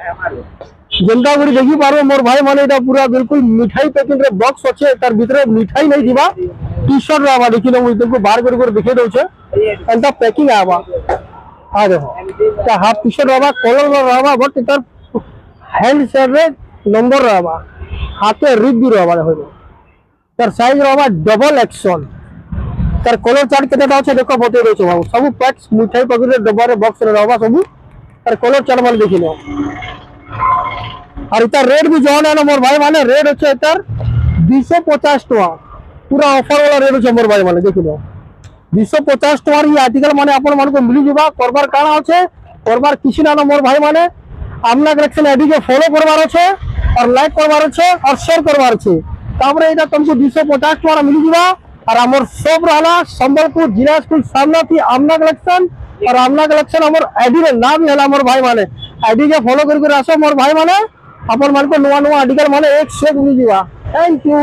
जनता गुड़ी देखी पारो मोर भाई माने एटा पूरा बिल्कुल मिठाई पैकिंग रे बॉक्स अच्छे तार भीतर मिठाई नहीं दिबा टी शर्ट आवा देखिलो मुई तुमको बाहर कर देखे दउछे एंता पैकिंग आवा आ देखो ता हाफ टी शर्ट आवा कलर आवा बट तार हैंड साइड रे नंबर आवा हाथे रिप भी आवा देखो तार साइज आवा डबल एक्शन तार कलर चार्ट केटा আছে देखो बते दउछे बाबू सब पैक्स मिठाई पैकिंग रे डब्बा रे बॉक्स रे आवा सब तार कलर चार्ट वाले देखिलो और इतार रेट भी जौन है ना मोर भाई माने रेट अच्छे इतार 250 टका पूरा ऑफर वाला रेट अच्छे मोर भाई माने देख लो 250 टका ये आर्टिकल माने अपन मान को मिली जीवा करबार काना আছে करबार किसी ना मोर भाई माने আমনা कलेक्शन आईडी के फॉलो करबार আছে और लाइक करबार আছে और शेयर करबार আছে तापरे एटा तुमको 250 टका मिली जीवा और हमर सब रहला संबलपुर जिला स्कूल सामने थी আমনা कलेक्शन और আমনা कलेक्शन हमर आईडी रे नाम हैला मोर भाई माने आईडी के फॉलो करके आसो मोर भाई माने अपन मान को नुआ नुआ आर्टिकल माने एक से मिली जीवा थैंक यू।